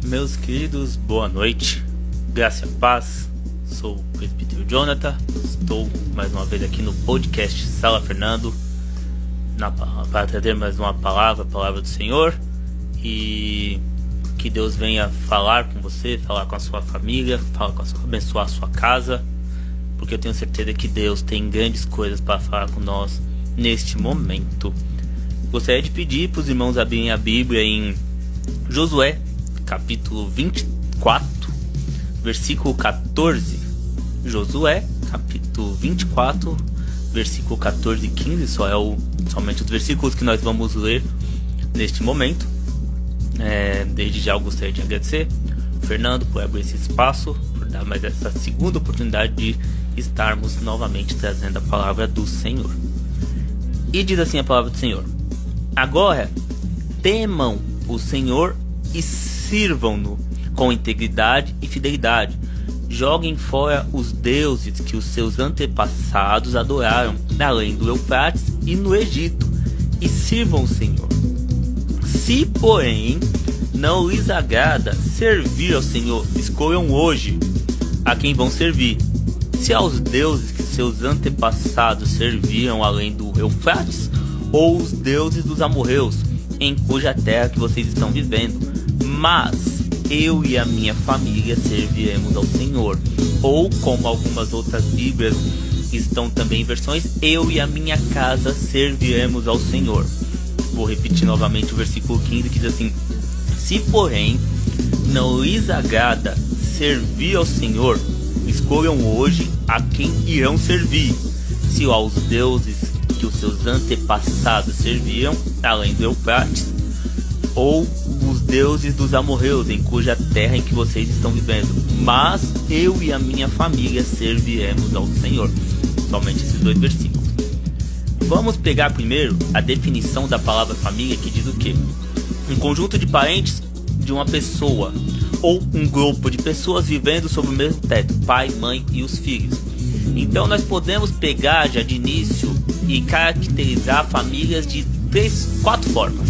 Meus queridos, boa noite, graça e paz. Sou o presbítero Jonathan. Estou mais uma vez aqui no podcast Sala Fernando para trazer mais uma palavra, a palavra do Senhor, e que Deus venha falar com você, falar com a sua família, abençoar a sua casa, porque eu tenho certeza que Deus tem grandes coisas para falar com nós neste momento. Gostaria de pedir para os irmãos abrirem a Bíblia em Josué capítulo 24, versículo 14. Josué, capítulo 24, versículo 14 e 15. Somente os versículos que nós vamos ler neste momento. Desde já eu gostaria de agradecer o Fernando por abrir esse espaço, por dar mais essa segunda oportunidade de estarmos novamente trazendo a palavra do Senhor. E diz assim a palavra do Senhor: agora temam o Senhor e sirvam-no com integridade e fidelidade. Joguem fora os deuses que os seus antepassados adoraram, além do Eufrates e no Egito, e sirvam o Senhor. Se, porém, não lhes agrada servir ao Senhor, escolham hoje a quem vão servir: se aos deuses que seus antepassados serviram além do Eufrates, ou os deuses dos amorreus, em cuja terra que vocês estão vivendo. Mas eu e a minha família serviremos ao Senhor. Ou, como algumas outras bíblias estão também em versões, eu e a minha casa serviremos ao Senhor. Vou repetir novamente o versículo 15, que diz assim: se, porém, não lhes agrada servir ao Senhor, escolham hoje a quem irão servir: se aos deuses que os seus antepassados serviam, além do Eufrates, ou os deuses dos amorreus, em cuja terra em que vocês estão vivendo. Mas eu e a minha família serviremos ao Senhor. Somente esses dois versículos. Vamos pegar primeiro a definição da palavra família, que diz o quê? Um conjunto de parentes de uma pessoa, ou um grupo de pessoas vivendo sob o mesmo teto: pai, mãe e os filhos. Então nós podemos pegar já de início e caracterizar famílias de 4 formas.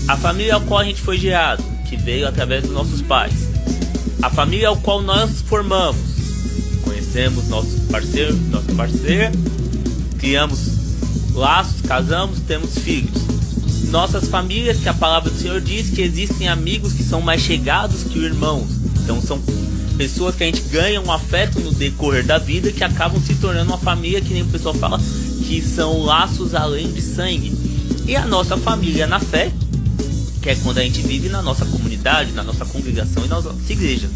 A família ao qual a gente foi gerado, que veio através dos nossos pais. A família ao qual nós formamos, conhecemos nosso parceiro, nossa parceira, criamos laços, casamos, temos filhos. Nossas famílias, que a palavra do Senhor diz que existem amigos que são mais chegados que irmãos. Então são pessoas que a gente ganha um afeto no decorrer da vida, que acabam se tornando uma família, que nem o pessoal fala, que são laços além de sangue. E a nossa família na fé, que é quando a gente vive na nossa comunidade, na nossa congregação e na nossa igreja.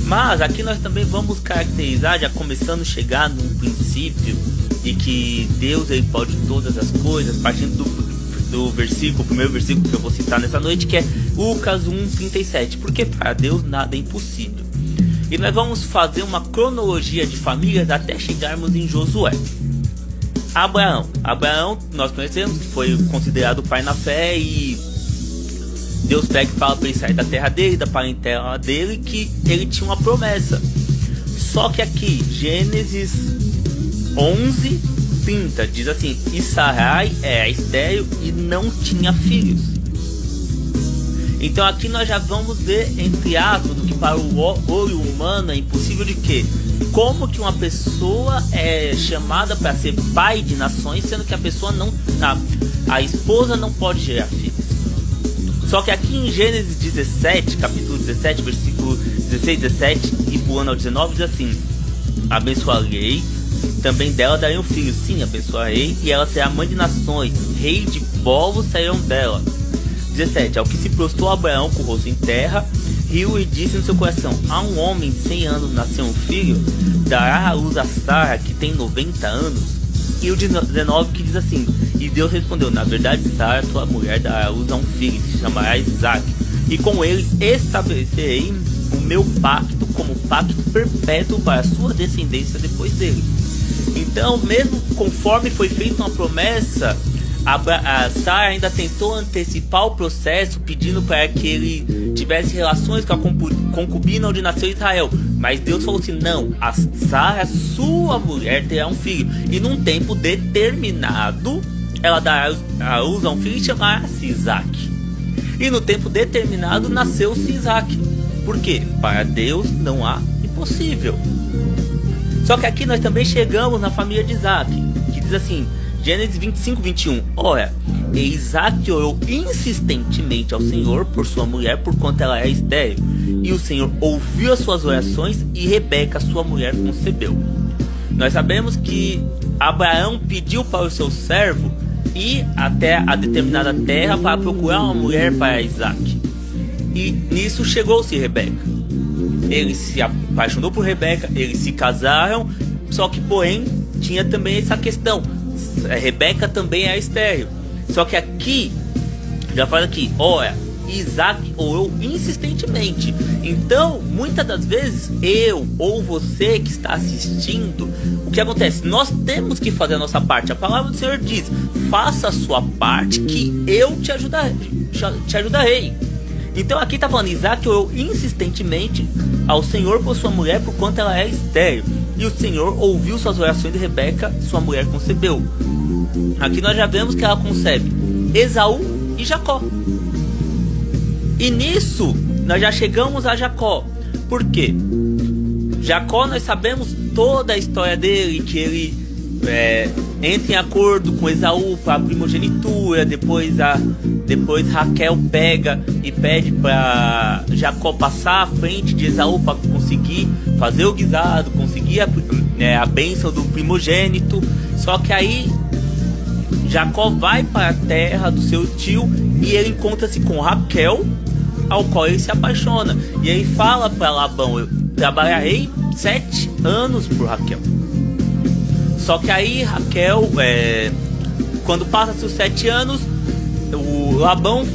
Mas aqui nós também vamos caracterizar, já começando a chegar num princípio de que Deus ele pode todas as coisas, partindo do versículo, o primeiro versículo que eu vou citar nessa noite, que é Lucas 1:37, porque para Deus nada é impossível. E nós vamos fazer uma cronologia de famílias até chegarmos em Josué. Abraão nós conhecemos, que foi considerado o pai na fé, e Deus pega e fala para ele sair da terra dele, da parentela dele, que ele tinha uma promessa. Só que aqui, Gênesis 11:30 diz assim: e Sarai era estéril e não tinha filhos. Então aqui nós já vamos ver, entre aspas, do que para o olho humano é impossível, de que como que uma pessoa é chamada para ser pai de nações, sendo que a pessoa não, a esposa não pode gerar filhos. Só que aqui em Gênesis 17, capítulo 17, versículo 16, 17 e pulando ao 19, diz assim: abençoarei, também dela darei um filho, sim, abençoarei, e ela será mãe de nações, rei de povos sairão dela. 17, ao que se prostrou Abraão com o rosto em terra, riu e disse no seu coração: a um homem de 100 anos nasceu um filho, dará à luz a Sara, que tem 90 anos. E o 19 que diz assim: e Deus respondeu: na verdade, Sara, tua mulher, dará à luz a um filho, e se chamará Isaac, e com ele estabelecerei o meu pacto como pacto perpétuo para a sua descendência depois dele. Então, mesmo conforme foi feita uma promessa, a Sara ainda tentou antecipar o processo, pedindo para que ele tivesse relações com a concubina onde nasceu Israel. Mas Deus falou assim: não, a Sara, sua mulher, terá um filho, e num tempo determinado ela dará a luz a um filho e chamará-se Isaac. E no tempo determinado nasceu-se Isaac. Por quê? Para Deus não há impossível. Só que aqui nós também chegamos na família de Isaac, que diz assim, Gênesis 25, 21. Ora, e Isaac orou insistentemente ao Senhor por sua mulher, porquanto ela é estéril. E o Senhor ouviu as suas orações, e Rebeca, sua mulher, concebeu. Nós sabemos que Abraão pediu para o seu servo ir até a determinada terra para procurar uma mulher para Isaac. E nisso chegou-se Rebeca. Ele se apaixonou por Rebeca, eles se casaram, só que porém tinha também essa questão, Rebeca também é estéril. Só que aqui, já fala aqui, olha, Isaac orou insistentemente. Então, muitas das vezes, eu ou você que está assistindo, o que acontece? Nós temos que fazer a nossa parte. A palavra do Senhor diz: faça a sua parte que eu te ajudarei. Então aqui está falando, Isaac orou insistentemente ao Senhor por sua mulher, porquanto ela é estéril. E o Senhor ouviu suas orações, de Rebeca, sua mulher, concebeu. Aqui nós já vemos que ela concebe Esaú e Jacó. E nisso nós já chegamos a Jacó. Por quê? Jacó, nós sabemos toda a história dele, que ele entra em acordo com Esaú para a primogenitura. Depois Raquel pega e pede para Jacó passar à frente de Esaú para conseguir fazer o guisado, conseguir a bênção do primogênito. Só que aí Jacó vai para a terra do seu tio e ele encontra-se com Raquel, ao qual ele se apaixona. E ele fala para Labão: eu trabalharei 7 anos por Raquel. Só que aí Raquel, quando passa-se os 7 anos, o Labão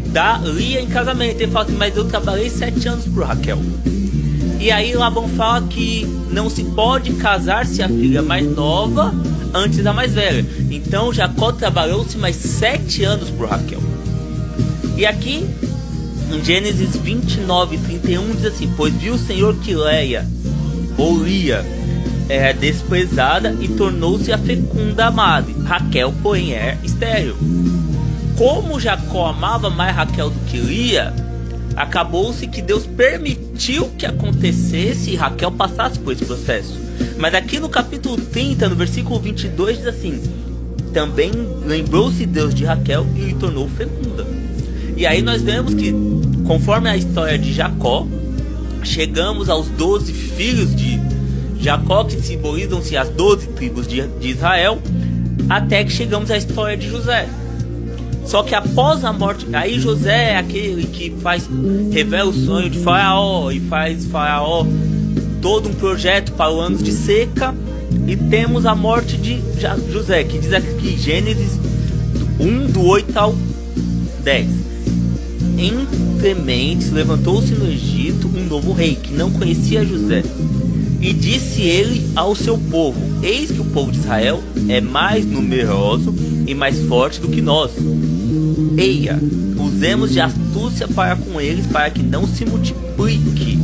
dá Lia em casamento. Ele fala assim: mas eu trabalhei 7 anos por Raquel. E aí Labão fala que não se pode casar se a filha mais nova antes da mais velha. Então Jacó trabalhou-se mais 7 anos por Raquel. E aqui em Gênesis 29, 31 diz assim: pois viu o Senhor que Lia é desprezada e tornou-se a fecunda madre. Raquel, porém, é estéril. Como Jacó amava mais Raquel do que Lia, acabou-se que Deus permitiu que acontecesse e Raquel passasse por esse processo. Mas aqui no capítulo 30, no versículo 22, diz assim: também lembrou-se Deus de Raquel e lhe tornou fecunda. E aí nós vemos que, conforme a história de Jacó, chegamos aos 12 filhos de Jacó, que simbolizam-se as 12 tribos de Israel, até que chegamos à história de José. Só que após a morte, aí José é aquele que revela o sonho de Faraó e faz Faraó todo um projeto para os anos de seca. E temos a morte de José, que diz aqui Gênesis 1, do 8 ao 10. Entre mentes levantou-se no Egito um novo rei, que não conhecia José. E disse ele ao seu povo: eis que o povo de Israel é mais numeroso e mais forte do que nós. Eia, usemos de astúcia para com eles, para que não se multiplique.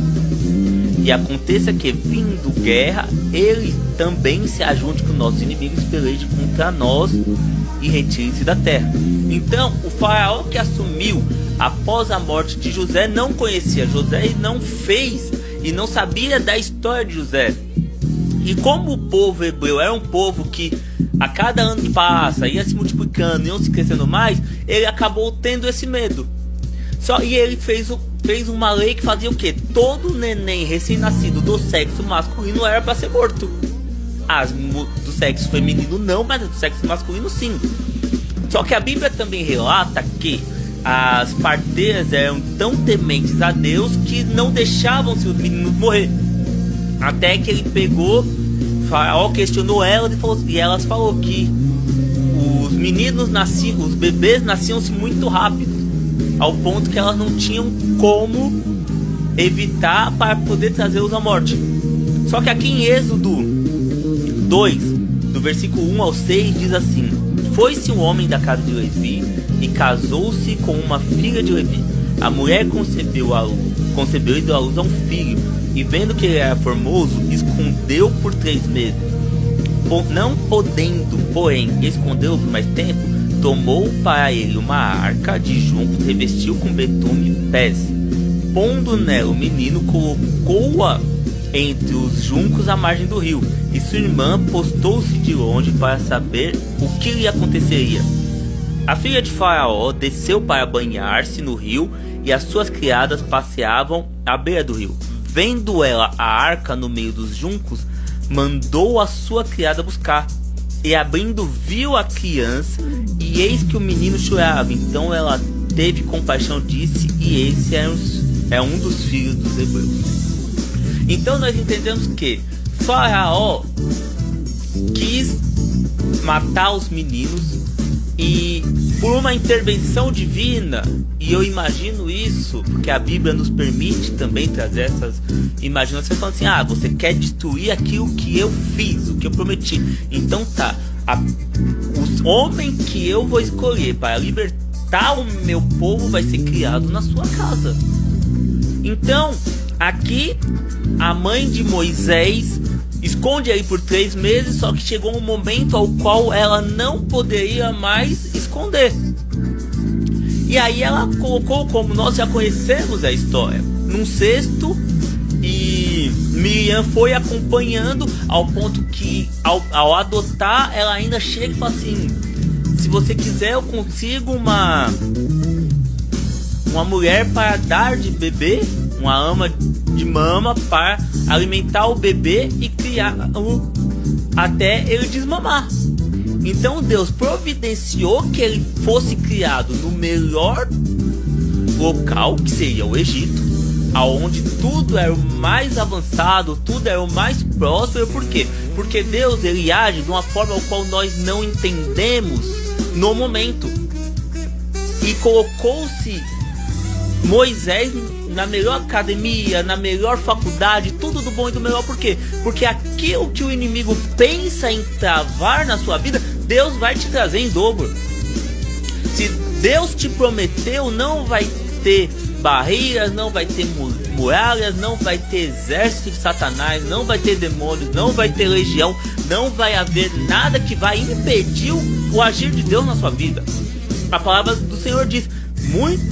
E aconteça que, vindo guerra, ele também se ajunte com nossos inimigos, peleje contra nós e retire-se da terra. Então, o faraó que assumiu após a morte de José não conhecia José e não fez e não sabia da história de José. E como o povo hebreu era um povo que a cada ano que passa ia se multiplicando, iam se crescendo mais, ele acabou tendo esse medo. E ele fez uma lei que fazia o quê? Todo neném recém-nascido do sexo masculino era para ser morto. Do sexo feminino não, mas do sexo masculino sim. Só que a Bíblia também relata que as parteiras eram tão tementes a Deus que não deixavam seus meninos morrer. Até que ele pegou, Faraó questionou elas e elas falaram que os meninos nasciam, os bebês nasciam-se muito rápido, ao ponto que elas não tinham como evitar para poder trazê-los à morte. Só que aqui em Êxodo 2, do versículo 1 ao 6, diz assim: foi-se um homem da casa de Levi e casou-se com uma filha de Levi. A mulher concebeu e deu à luz a um filho, e vendo que ele era formoso, escondeu por 3 meses. Não podendo, porém, escondê-lo por mais tempo, tomou para ele uma arca de juncos, revestiu com betume e pés. Pondo nela o menino, colocou-a entre os juncos à margem do rio, e sua irmã postou-se de longe para saber o que lhe aconteceria. A filha de Faraó desceu para banhar-se no rio, e as suas criadas passeavam à beira do rio. Vendo ela a arca no meio dos juncos, mandou a sua criada buscar. E abrindo, viu a criança, e eis que o menino chorava. Então ela teve compaixão, disse, e esse é um dos filhos dos hebreus. Então nós entendemos que Faraó quis matar os meninos, e por uma intervenção divina, e eu imagino isso, porque a Bíblia nos permite também trazer essas imaginações, falando assim: você quer destruir aquilo que eu fiz, o que eu prometi, então tá, o homem que eu vou escolher para libertar o meu povo vai ser criado na sua casa. Então aqui a mãe de Moisés esconde ele por 3 meses, só que chegou um momento ao qual ela não poderia mais esconder. E aí ela colocou, como nós já conhecemos a história, num cesto, e Miriam foi acompanhando ao ponto que ao adotar, ela ainda chega e fala assim: se você quiser eu consigo uma mulher para dar de beber, uma ama de mama para alimentar o bebê e criá-lo até ele desmamar. Então Deus providenciou que ele fosse criado no melhor local, que seria o Egito, aonde tudo era o mais avançado, tudo era o mais próspero. Por quê? Porque Deus, ele age de uma forma ao qual nós não entendemos no momento. E colocou-se Moisés na melhor academia, na melhor faculdade, tudo do bom e do melhor. Por quê? Porque aquilo que o inimigo pensa em travar na sua vida, Deus vai te trazer em dobro. Se Deus te prometeu, não vai ter barreiras, não vai ter muralhas, não vai ter exército de Satanás, não vai ter demônios, não vai ter legião, não vai haver nada que vai impedir o agir de Deus na sua vida. A palavra do Senhor diz: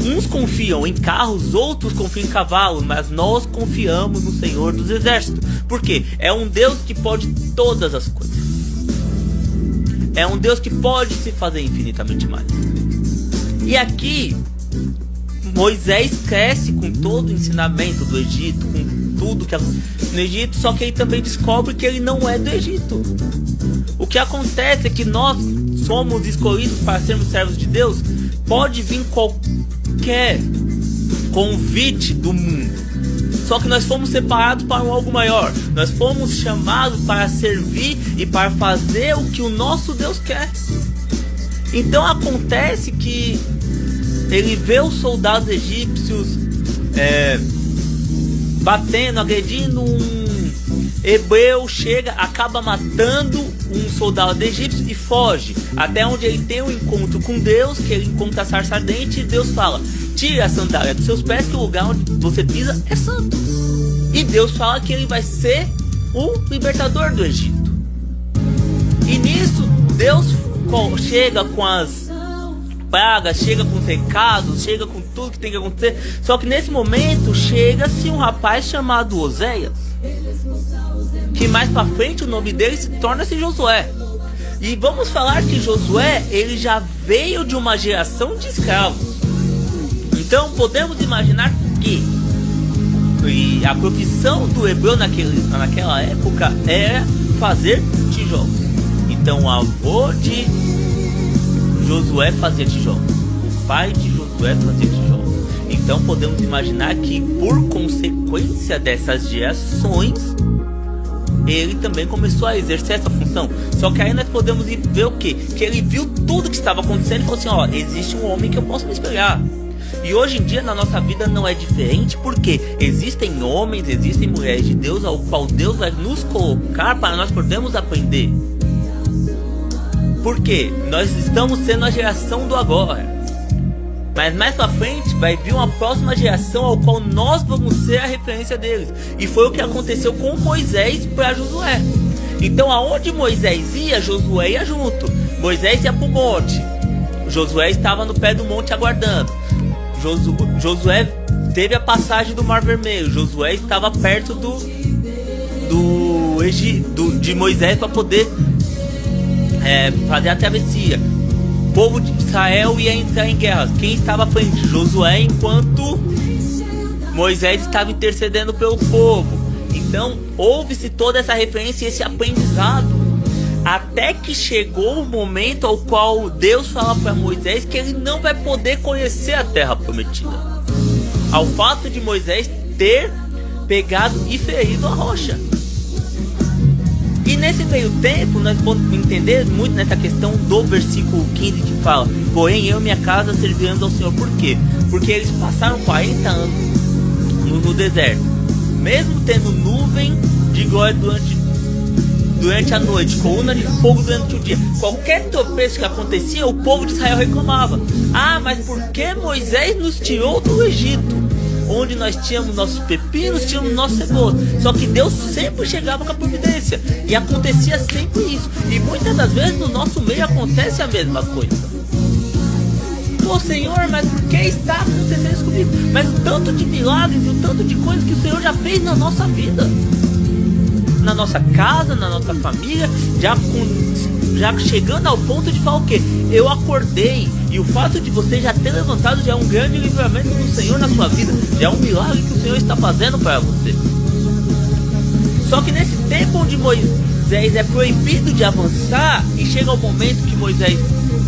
uns confiam em carros, outros confiam em cavalos, mas nós confiamos no Senhor dos Exércitos. Por quê? É um Deus que pode todas as coisas. É um Deus que pode se fazer infinitamente mais. E aqui Moisés cresce com todo o ensinamento do Egito, com tudo que no Egito, só que ele também descobre que ele não é do Egito. O que acontece é que nós somos escolhidos para sermos servos de Deus. Pode vir qualquer convite do mundo, só que nós fomos separados para algo maior. Nós fomos chamados para servir e para fazer o que o nosso Deus quer. Então acontece que ele vê os soldados egípcios batendo, agredindo um hebreu, chega, acaba matando um soldado egípcio e foge, até onde ele tem um encontro com Deus, que ele encontra a sarça ardente, e Deus fala: tire a sandália dos seus pés, que o lugar onde você pisa é santo. E Deus fala que ele vai ser o libertador do Egito. E nisso Deus chega com as pragas, chega com os recados, chega com tudo que tem que acontecer. Só que nesse momento chega-se um rapaz chamado Oséias, que mais pra frente o nome dele se torna-se Josué. E vamos falar que Josué, ele já veio de uma geração de escravos. Então podemos imaginar que a profissão do hebreu naquela época era fazer tijolos. Então o avô de Josué fazia tijolos, o pai de Josué fazia tijolos. Então podemos imaginar que por consequência dessas gerações, ele também começou a exercer essa função. Só que aí nós podemos ver o quê? Que ele viu tudo que estava acontecendo e falou assim, ó, existe um homem que eu posso me espelhar. E hoje em dia na nossa vida não é diferente, porque existem homens, existem mulheres de Deus ao qual Deus vai nos colocar para nós podermos aprender. Porque nós estamos sendo a geração do agora. Mas mais pra frente vai vir uma próxima geração ao qual nós vamos ser a referência deles. E foi o que aconteceu com Moisés para Josué. Então aonde Moisés ia, Josué ia junto. Moisés ia pro monte, Josué estava no pé do monte aguardando. Josué teve a passagem do Mar Vermelho. Josué estava perto de Moisés para poder fazer a travessia. O povo de Israel ia entrar em guerra. Quem estava à frente? Josué, enquanto Moisés estava intercedendo pelo povo. Então houve-se toda essa referência e esse aprendizado, até que chegou o momento ao qual Deus fala para Moisés que ele não vai poder conhecer a terra prometida, ao fato de Moisés ter pegado e ferido a rocha. E nesse meio tempo nós podemos entender muito nessa questão do versículo 15 que fala: porém eu e minha casa serviremos ao Senhor. Por quê? Porque eles passaram 40 anos no deserto, mesmo tendo nuvem de glória durante a noite, coluna de fogo durante o dia. Qualquer tropeço que acontecia, o povo de Israel reclamava: ah, mas por que Moisés nos tirou do Egito, onde nós tínhamos nossos pepinos, tínhamos nossos cebolas? Só que Deus sempre chegava com a providência, e acontecia sempre isso. E muitas das vezes no nosso meio acontece a mesma coisa. Pô, Senhor, mas por que está acontecendo isso comigo? Mas o tanto de milagres e o tanto de coisas que o Senhor já fez na nossa vida, na nossa casa, na nossa família, já chegando ao ponto de falar o quê? Eu acordei, e o fato de você já ter levantado já é um grande livramento do Senhor na sua vida, já é um milagre que o Senhor está fazendo para você. Só que nesse tempo onde Moisés é proibido de avançar, e chega o momento que Moisés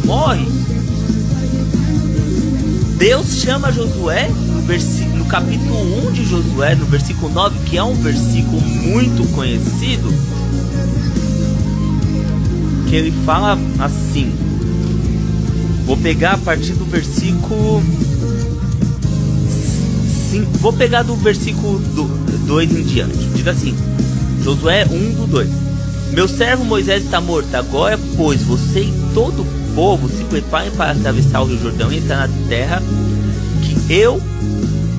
morre, Deus chama Josué no capítulo 1 de Josué, no versículo 9, que é um versículo muito conhecido, que ele fala assim. Vou pegar a partir do versículo 5, vou pegar do versículo 2 em diante. Diz assim, Josué 1:2: meu servo Moisés está morto. Agora, pois, você e todo o povo se preparem para atravessar o Rio Jordão e entrar na terra que eu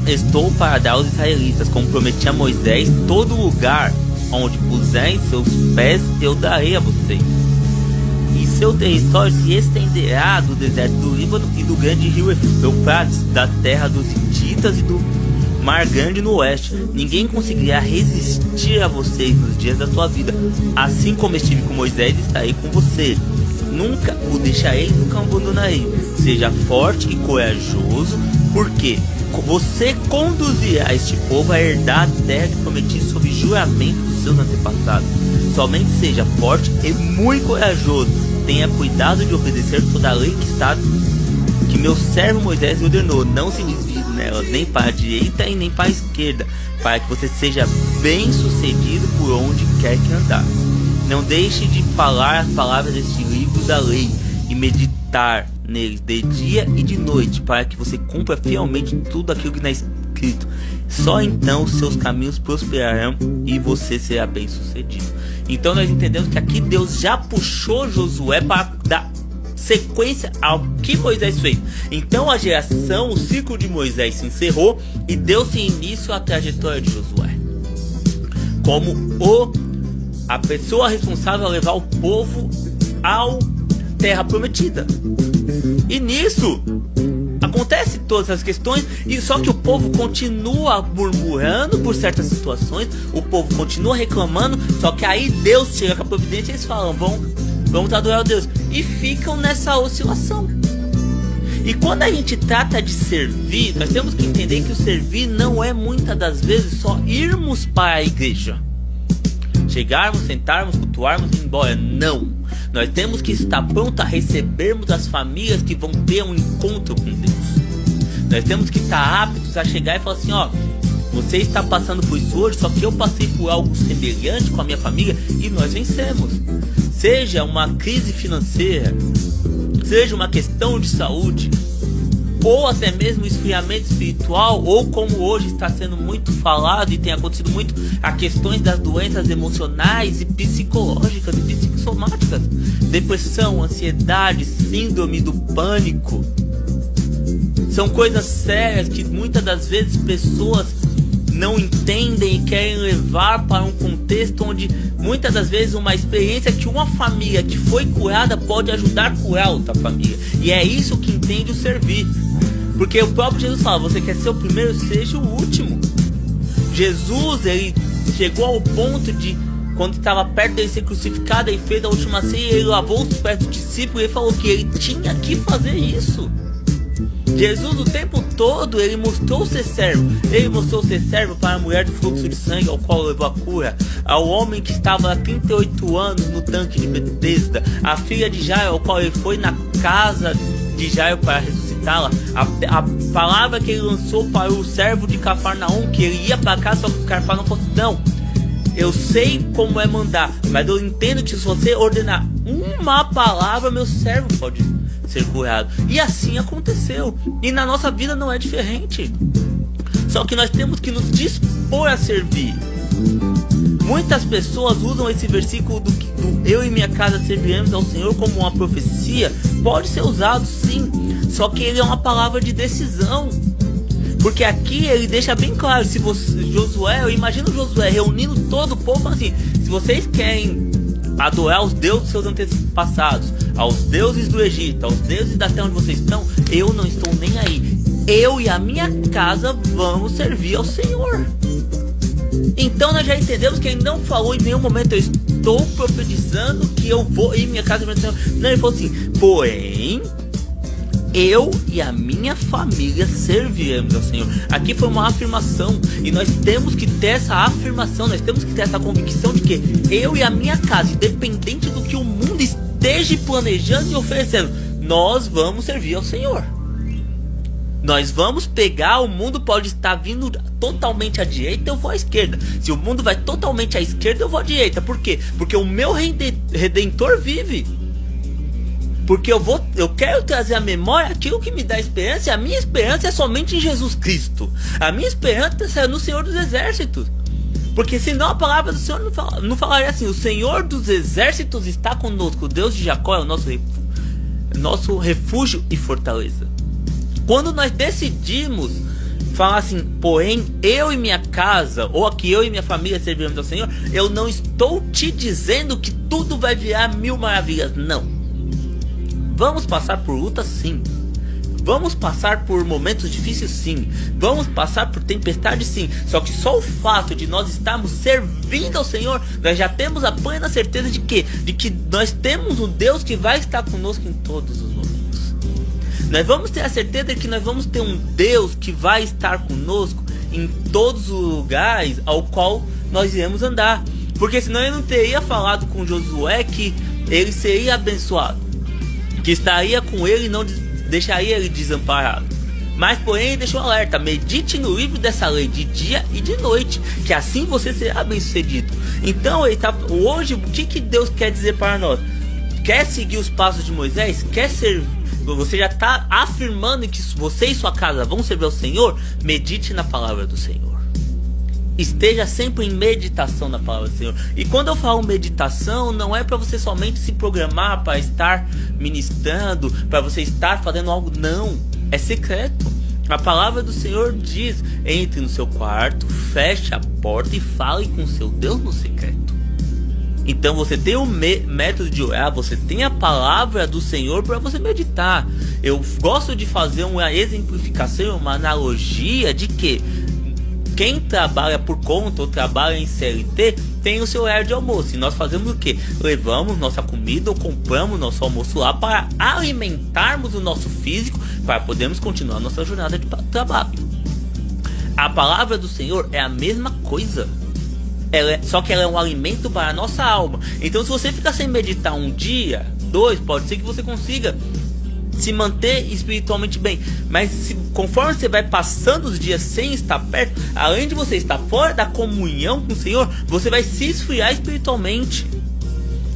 estou para dar aos israelitas, como prometi a Moisés. Todo lugar onde puserem seus pés eu darei a vocês, e seu território se estenderá do deserto do Líbano e do grande rio Eufrates, da terra dos hititas e do Mar Grande no oeste. Ninguém conseguirá resistir a vocês nos dias da sua vida. Assim como estive com Moisés, estarei com você. Nunca o deixarei, nunca o abandonarei. Seja forte e corajoso, porque você conduzirá este povo a herdar a terra que prometi sob juramento dos seus antepassados. Somente seja forte e muito corajoso. Tenha cuidado de obedecer toda a lei que meu servo Moisés ordenou. Não se desvie nela, nem para a direita e nem para a esquerda, para que você seja bem sucedido por onde quer que andar. Não deixe de falar as palavras deste livro da lei e meditar neles de dia e de noite, para que você cumpra fielmente tudo aquilo que está escrito. Só então os seus caminhos prosperarão e você será bem sucedido. Então nós entendemos que aqui Deus já puxou Josué para dar sequência ao que Moisés fez. Então a geração, o ciclo de Moisés se encerrou e deu-se início à trajetória de Josué como a pessoa responsável a levar o povo à terra prometida. E nisso acontece todas as questões, e só que o povo continua murmurando por certas situações, o povo continua reclamando, só que aí Deus chega com a providência e eles falam: vamos adorar a Deus, e ficam nessa oscilação. E quando a gente trata de servir, nós temos que entender que o servir não é muitas das vezes só irmos para a igreja, chegarmos, sentarmos, cultuarmos e ir embora. Não, nós temos que estar prontos a recebermos as famílias que vão ter um encontro com Deus. Nós temos que estar aptos a chegar e falar assim: ó, Você está passando por isso hoje, só que eu passei por algo semelhante com a minha família e nós vencemos. Seja uma crise financeira, seja uma questão de saúde, ou até mesmo esfriamento espiritual, ou como hoje está sendo muito falado e tem acontecido muito, a questões das doenças emocionais e psicológicas e psicossomáticas, depressão, ansiedade, síndrome do pânico. São coisas sérias que muitas das vezes pessoas não entendem e querem levar para um contexto onde muitas das vezes uma experiência que uma família que foi curada pode ajudar a curar outra família. E é isso que entende o servir. Porque o próprio Jesus fala, você quer ser o primeiro, seja o último. Jesus, ele chegou ao ponto de, quando estava perto de ser crucificado, ele fez a última ceia, ele lavou os pés do discípulo e ele falou que ele tinha que fazer isso. Jesus o tempo todo, ele mostrou ser servo. Ele mostrou ser servo para a mulher do fluxo de sangue, ao qual levou a cura. Ao homem que estava há 38 anos no tanque de Betesda. A filha de Jairo, ao qual ele foi na casa de Jairo para ressuscitá-la. A palavra que ele lançou para o servo de Cafarnaum, que ele ia para casa, só que o Cafarnaum falou assim, não, eu sei como é mandar, mas eu entendo que se você ordenar uma palavra, meu servo pode ser curado. E assim aconteceu. E na nossa vida não é diferente. Só que nós temos que nos dispor a servir. Muitas pessoas usam esse versículo do eu e minha casa serviremos ao Senhor como uma profecia. Pode ser usado sim, só que ele é uma palavra de decisão. Porque aqui ele deixa bem claro, se você, Josué, eu imagino Josué reunindo todo o povo assim, se vocês querem adorar os deuses dos seus antepassados, aos deuses do Egito, aos deuses da terra onde vocês estão, eu não estou nem aí. Eu e a minha casa vamos servir ao Senhor. Então nós já entendemos que ele não falou em nenhum momento, eu estou profetizando que eu vou e minha casa servir ao Senhor. Não, ele falou assim, porém, eu e a minha família serviremos ao Senhor. Aqui foi uma afirmação. E nós temos que ter essa afirmação. Nós temos que ter essa convicção de que eu e a minha casa, independente do que o mundo esteja planejando e oferecendo, nós vamos servir ao Senhor. Nós vamos pegar, o mundo pode estar vindo totalmente à direita, eu vou à esquerda. Se o mundo vai totalmente à esquerda, eu vou à direita. Por quê? Porque o meu Redentor vive. Porque eu quero trazer à memória aquilo que me dá esperança. E a minha esperança é somente em Jesus Cristo. A minha esperança é no Senhor dos Exércitos. Porque senão a palavra do Senhor não falaria assim, o Senhor dos Exércitos está conosco. O Deus de Jacó é o nosso refúgio e fortaleza. Quando nós decidimos falar assim, porém eu e minha casa, ou aqui eu e minha família serviremos ao Senhor, eu não estou te dizendo que tudo vai virar mil maravilhas, não. Vamos passar por lutas, sim. Vamos passar por momentos difíceis, sim. Vamos passar por tempestades, sim. Só que só o fato de nós estarmos servindo ao Senhor, nós já temos a plena certeza de que nós temos um Deus que vai estar conosco em todos os momentos. Nós vamos ter a certeza de que nós vamos ter um Deus que vai estar conosco em todos os lugares ao qual nós iremos andar. Porque senão ele não teria falado com Josué que ele seria abençoado, que estaria com ele e não deixaria ele desamparado. Mas porém ele deixou alerta, medite no livro dessa lei de dia e de noite, que assim você será bem sucedido. Então hoje o que Deus quer dizer para nós? Quer seguir os passos de Moisés? Quer servir? Você já está afirmando que você e sua casa vão servir ao Senhor? Medite na palavra do Senhor. Esteja sempre em meditação na palavra do Senhor. E quando eu falo meditação, não é para você somente se programar para estar ministrando, para você estar fazendo algo. Não, é secreto. A palavra do Senhor diz, entre no seu quarto, feche a porta e fale com seu Deus no secreto. Então você tem o método de orar, você tem a palavra do Senhor para você meditar. Eu gosto de fazer uma exemplificação, uma analogia de que quem trabalha por conta ou trabalha em CLT tem o seu horário de almoço. E nós fazemos o quê? Levamos nossa comida ou compramos nosso almoço lá para alimentarmos o nosso físico, para podermos continuar nossa jornada de trabalho. A palavra do Senhor é a mesma coisa. Só que ela é um alimento para a nossa alma. Então se você ficar sem meditar um dia, dois, pode ser que você consiga se manter espiritualmente bem. Mas conforme você vai passando os dias sem estar perto, além de você estar fora da comunhão com o Senhor, você vai se esfriar espiritualmente.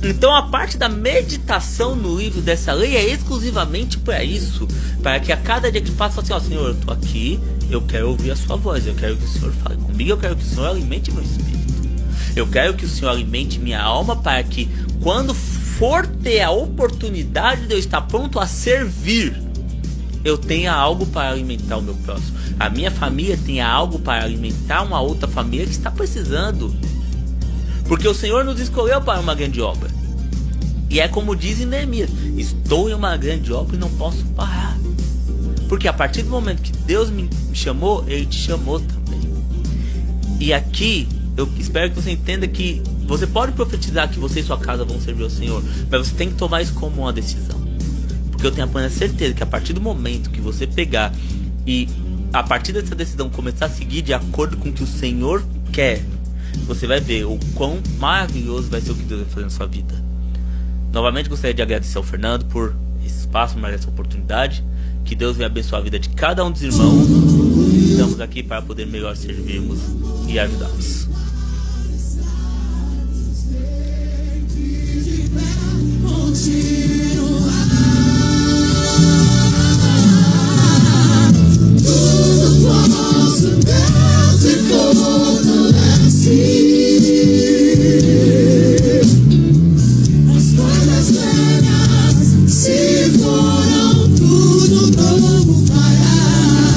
Então a parte da meditação no livro dessa lei é exclusivamente para isso, para que a cada dia que passa, assim, ó, Senhor, eu tô aqui, eu quero ouvir a sua voz, eu quero que o Senhor fale comigo, eu quero que o Senhor alimente meu espírito, eu quero que o Senhor alimente minha alma, para que quando for ter a oportunidade de eu estar pronto a servir, eu tenha algo para alimentar o meu próximo, a minha família tenha algo para alimentar uma outra família que está precisando. Porque o Senhor nos escolheu para uma grande obra. E é como diz em Neemias: estou em uma grande obra e não posso parar. Porque a partir do momento que Deus me chamou, Ele te chamou também. E aqui, eu espero que você entenda que você pode profetizar que você e sua casa vão servir ao Senhor, mas você tem que tomar isso como uma decisão. Porque eu tenho a plena certeza que a partir do momento que você pegar e a partir dessa decisão começar a seguir de acordo com o que o Senhor quer, você vai ver o quão maravilhoso vai ser o que Deus vai fazer na sua vida. Novamente gostaria de agradecer ao Fernando por esse espaço, por essa oportunidade. Que Deus venha abençoar a vida de cada um dos irmãos. Estamos aqui para poder melhor servirmos e ajudá-los. Oh,